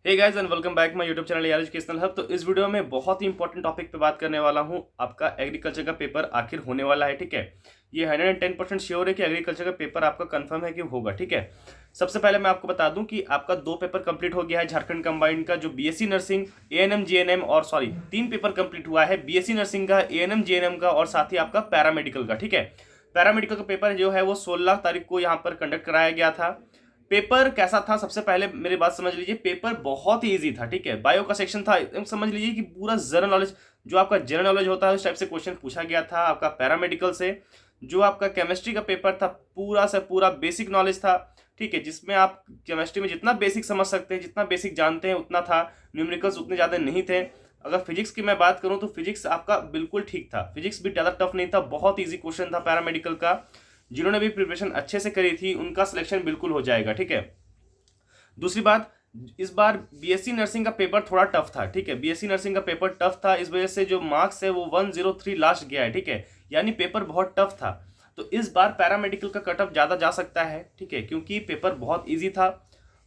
Hey guys and welcome back my YouTube channel यार educational hub. तो इस video में बहुत ही इंपॉर्टेंट टॉपिक पे बात करने वाला हूँ। आपका एग्रीकल्चर का पेपर आखिर होने वाला है, ठीक है। ये 110% श्योर है कि एग्रीकल्चर का पेपर आपका कंफर्म है कि होगा, ठीक है। सबसे पहले मैं आपको बता दूं कि आपका 2 पेपर कंप्लीट हो गया है झारखंड कंबाइंड का, जो बीएससी नर्सिंग एएनएम जीएनएम, और सॉरी 3 पेपर कंप्लीट हुआ है बीएससी नर्सिंग का, एएनएम जीएनएम का, और साथ ही आपका पैरामेडिकल का, ठीक है। पैरामेडिकल का पेपर जो है वो 16 तारीख को यहाँ पर कंडक्ट कराया गया था। पेपर कैसा था, सबसे पहले मेरी बात समझ लीजिए। पेपर बहुत ही इजी था, ठीक है। बायो का सेक्शन था, एकदम समझ लीजिए कि पूरा जनरल नॉलेज, जो आपका जनरल नॉलेज होता है उस टाइप से क्वेश्चन पूछा गया था। आपका पैरामेडिकल से जो आपका केमिस्ट्री का पेपर था, पूरा से पूरा बेसिक नॉलेज था, ठीक है, जिसमें आप केमिस्ट्री में जितना बेसिक समझ सकते हैं, जितना बेसिक जानते हैं उतना था। न्यूमेरिकल्स उतने ज़्यादा नहीं थे। अगर फिजिक्स की मैं बात करूं तो फिजिक्स आपका बिल्कुल ठीक था, फिजिक्स भी ज़्यादा टफ नहीं था, बहुत ईजी क्वेश्चन था पैरामेडिकल का। जिन्होंने भी प्रिपरेशन अच्छे से करी थी उनका सिलेक्शन बिल्कुल हो जाएगा, ठीक है। दूसरी बात, इस बार बीएससी नर्सिंग का पेपर थोड़ा टफ था, ठीक है। बीएससी नर्सिंग का पेपर टफ था, इस वजह से जो मार्क्स है वो 103 लास्ट गया है, ठीक है। यानी पेपर बहुत टफ था। तो इस बार पैरामेडिकल का कट ऑफ ज़्यादा जा सकता है, ठीक है, क्योंकि पेपर बहुत ईजी था।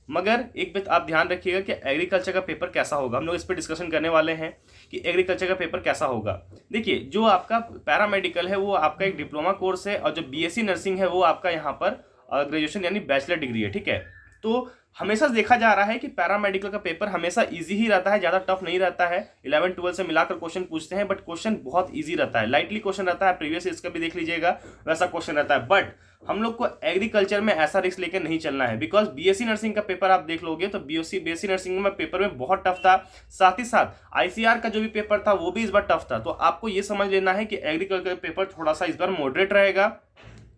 मगर एक बात आप ध्यान रखिएगा कि एग्रीकल्चर का पेपर कैसा होगा। हम लोग इस पर डिस्कशन करने वाले हैं कि एग्रीकल्चर का पेपर कैसा होगा। देखिए, जो आपका पैरामेडिकल है वो आपका एक डिप्लोमा कोर्स है, और जो बीएससी नर्सिंग है वो आपका यहाँ पर ग्रेजुएशन यानी बैचलर डिग्री है, ठीक है। तो हमेशा देखा जा रहा है कि पैरामेडिकल का पेपर हमेशा इजी ही रहता है, ज़्यादा टफ नहीं रहता है। 11 12 से मिलाकर क्वेश्चन पूछते हैं, बट क्वेश्चन बहुत इजी रहता है, लाइटली क्वेश्चन रहता है। प्रीवियस इसका भी देख लीजिएगा, वैसा क्वेश्चन रहता है। बट हम लोग को एग्रीकल्चर में ऐसा रिस्क लेकर नहीं चलना है, बिकॉज बीएससी नर्सिंग का पेपर आप देख लोगे तो बीएससी नर्सिंग में पेपर में बहुत टफ था। साथ ही साथ आईसीआर का जो भी पेपर था वो भी इस बार टफ था। तो आपको ये समझ लेना है कि एग्रीकल्चर का पेपर थोड़ा सा इस बार मॉडरेट रहेगा।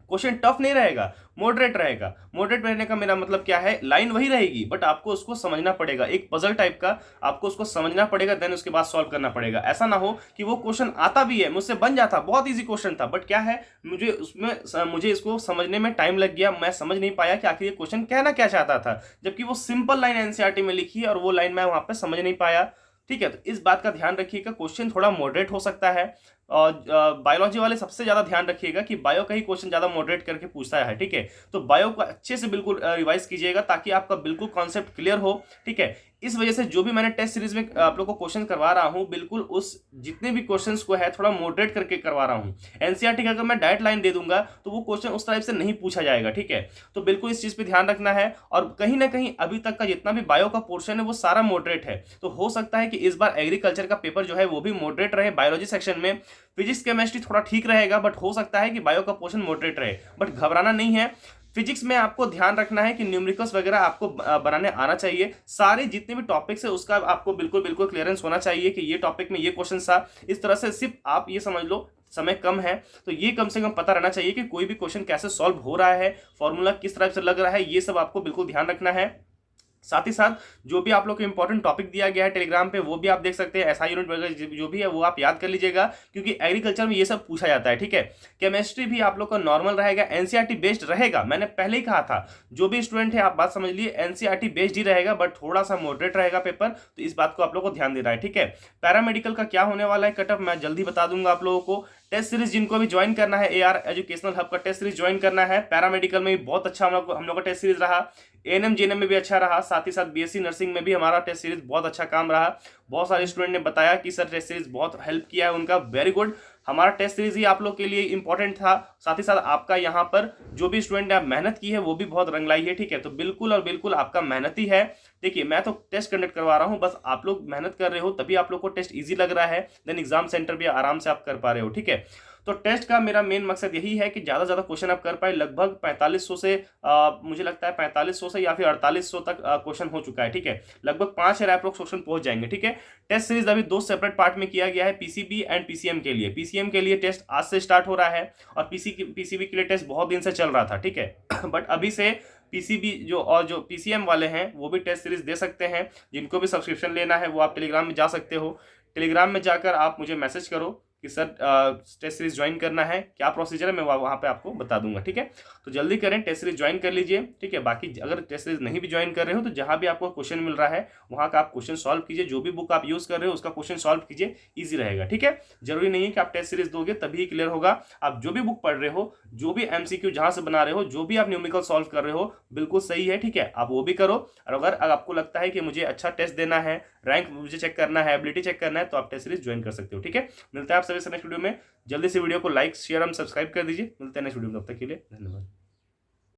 क्वेश्चन टफ नहीं रहेगा, मॉडरेट रहेगा। मॉडरेट रहने का मेरा मतलब क्या है, लाइन वही रहेगी बट आपको उसको समझना पड़ेगा, एक पजल टाइप का आपको उसको समझना पड़ेगा, देन उसके बाद सॉल्व करना पड़ेगा। ऐसा ना हो कि वो क्वेश्चन आता भी है, मुझसे बन जाता, बहुत इजी क्वेश्चन था, बट क्या है, मुझे इसको समझने में टाइम लग गया, मैं समझ नहीं पाया कि आखिर ये क्वेश्चन कहना क्या चाहता था, जबकि वो सिंपल लाइन एनसीईआरटी में लिखी है और वो लाइन मैं वहां पर समझ नहीं पाया, ठीक है। तो इस बात का ध्यान रखिएगा, क्वेश्चन थोड़ा मॉडरेट हो सकता है। और बायोलॉजी वाले सबसे ज्यादा ध्यान रखिएगा कि बायो का ही क्वेश्चन ज्यादा मॉडरेट करके पूछता है, ठीक है। तो बायो को अच्छे से बिल्कुल रिवाइज कीजिएगा ताकि आपका बिल्कुल कॉन्सेप्ट क्लियर हो, ठीक है। इस वजह से जो भी मैंने टेस्ट सीरीज में आप लोग को क्वेश्चन करवा रहा हूं, बिल्कुल उस जितने भी क्वेश्चंस को है थोड़ा मॉडरेट करके करवा रहा हूं। एनसीईआरटी का अगर मैं डायरेक्ट लाइन दे दूंगा तो वो क्वेश्चन उस टाइप से नहीं पूछा जाएगा, ठीक है। तो बिल्कुल इस चीज पे ध्यान रखना है। और कहीं ना कहीं अभी तक का जितना भी बायो का पोर्शन है वो सारा मॉडरेट है, तो हो सकता है कि इस बार एग्रीकल्चर का पेपर जो है वो भी मॉडरेट रहे। बायोलॉजी सेक्शन में फिजिक्स केमिस्ट्री थोड़ा ठीक रहेगा, बट हो सकता है कि बायो का पोर्शन मॉडरेट रहे, बट घबराना नहीं है। फिजिक्स में आपको ध्यान रखना है कि न्यूमेरिकल्स वगैरह आपको बनाने आना चाहिए। सारे जितने भी टॉपिक्स है उसका आपको बिल्कुल बिल्कुल क्लियरेंस होना चाहिए कि ये टॉपिक में ये क्वेश्चन था। इस तरह से सिर्फ आप ये समझ लो, समय कम है तो ये कम से कम पता रहना चाहिए कि कोई भी क्वेश्चन कैसे सॉल्व हो रहा है, फॉर्मूला किस तरह से लग रहा है, ये सब आपको बिल्कुल ध्यान रखना है। साथ ही साथ जो भी आप लोग को इंपॉर्टेंट टॉपिक दिया गया है टेलीग्राम पे वो भी आप देख सकते हैं। एसआई यूनिट वगैरह जो भी है वो आप याद कर लीजिएगा, क्योंकि एग्रीकल्चर में ये सब पूछा जाता है, ठीक है। केमिस्ट्री भी आप लोग का नॉर्मल रहेगा, एनसीईआरटी बेस्ड रहेगा, मैंने पहले ही कहा था। जो भी स्टूडेंट है आप बात समझ लिए, एनसीईआरटी बेस्ड ही रहेगा, बट थोड़ा सा मॉडरेट रहेगा पेपर, तो इस बात को आप लोग को ध्यान देना है, ठीक है। पैरामेडिकल का क्या होने वाला है कट ऑफ मैं जल्दी बता दूंगा आप लोगों को। टेस्ट सीरीज जिनको भी ज्वाइन करना है, एआर एजुकेशनल हब का टेस्ट सीरीज ज्वाइन करना है। पैरामेडिकल में भी बहुत अच्छा हम लोग का टेस्ट सीरीज रहा, एएनएम जीएनएम में भी अच्छा रहा, साथ ही साथ बीएससी नर्सिंग में भी हमारा टेस्ट सीरीज बहुत अच्छा काम रहा। बहुत सारे स्टूडेंट ने बताया कि सर टेस्ट सीरीज बहुत हेल्प किया है उनका, वेरी गुड। हमारा टेस्ट सीरीज ही आप लोग के लिए इंपॉर्टेंट था। साथ ही साथ आपका यहाँ पर जो भी स्टूडेंट ने मेहनत की है वो भी बहुत रंग लाई है, ठीक है। तो बिल्कुल और बिल्कुल आपका मेहनत ही है। देखिए, मैं तो टेस्ट कंडक्ट करवा रहा हूँ, बस आप लोग मेहनत कर रहे हो तभी आप लोग को टेस्ट ईजी लग रहा है, देन एग्जाम सेंटर भी आराम से आप कर पा रहे हो, ठीक है। तो टेस्ट का मेरा मेन मकसद यही है कि ज़्यादा से ज़्यादा क्वेश्चन आप कर पाए। लगभग 4500 से मुझे लगता है 4500 से या फिर 4800 तक क्वेश्चन हो चुका है, ठीक है। लगभग 5 अप्रोक्स क्वेश्चन पहुंच जाएंगे, ठीक है। टेस्ट सीरीज अभी 2 सेपरेट पार्ट में किया गया है, पीसीबी एंड पीसीएम के लिए। पीसीएम के लिए टेस्ट आज से स्टार्ट हो रहा है और पीसीबी के लिए टेस्ट बहुत दिन से चल रहा था, ठीक है। बट अभी से पीसीबी जो पीसीएम वाले हैं वो भी टेस्ट सीरीज दे सकते हैं। जिनको भी सब्सक्रिप्शन लेना है वो आप टेलीग्राम में जा सकते हो। टेलीग्राम में जाकर आप मुझे मैसेज करो कि सर टेस्ट सीरीज ज्वाइन करना है, क्या प्रोसीजर है, मैं वहाँ पे आपको बता दूंगा। ठीक है, तो जल्दी करें, टेस्ट सीरीज ज्वाइन कर लीजिए। ठीक है, बाकी अगर टेस्ट सीरीज नहीं भी ज्वाइन कर रहे हो तो जहाँ भी आपको क्वेश्चन मिल रहा है वहाँ का आप क्वेश्चन सॉल्व कीजिए, जो भी बुक आप यूज कर रहे हो उसका क्वेश्चन सॉल्व कीजिए, ईजी रहेगा। ठीक है, जरूरी नहीं है कि आप टेस्ट सीरीज दोगे तभी क्लियर होगा। आप जो भी बुक पढ़ रहे हो, जो भी एमसीक्यू जहां से बना रहे हो, जो भी आप न्यूमेरिकल सॉल्व कर रहे हो, बिल्कुल सही है। ठीक है, आप वो भी करो। और अगर आपको लगता है कि मुझे अच्छा टेस्ट देना है, रैंक मुझे चेक करना है, एबिलिटी चेक करना है, तो आप टेस्ट सीरीज ज्वाइन कर सकते हो। ठीक है, मिलता है आप सभी से नेक्स्ट वीडियो में। जल्दी से वीडियो को लाइक शेयर एंड सब्सक्राइब कर दीजिए। मिलते हैं नेक्स्ट वीडियो में, तब तक के लिए धन्यवाद।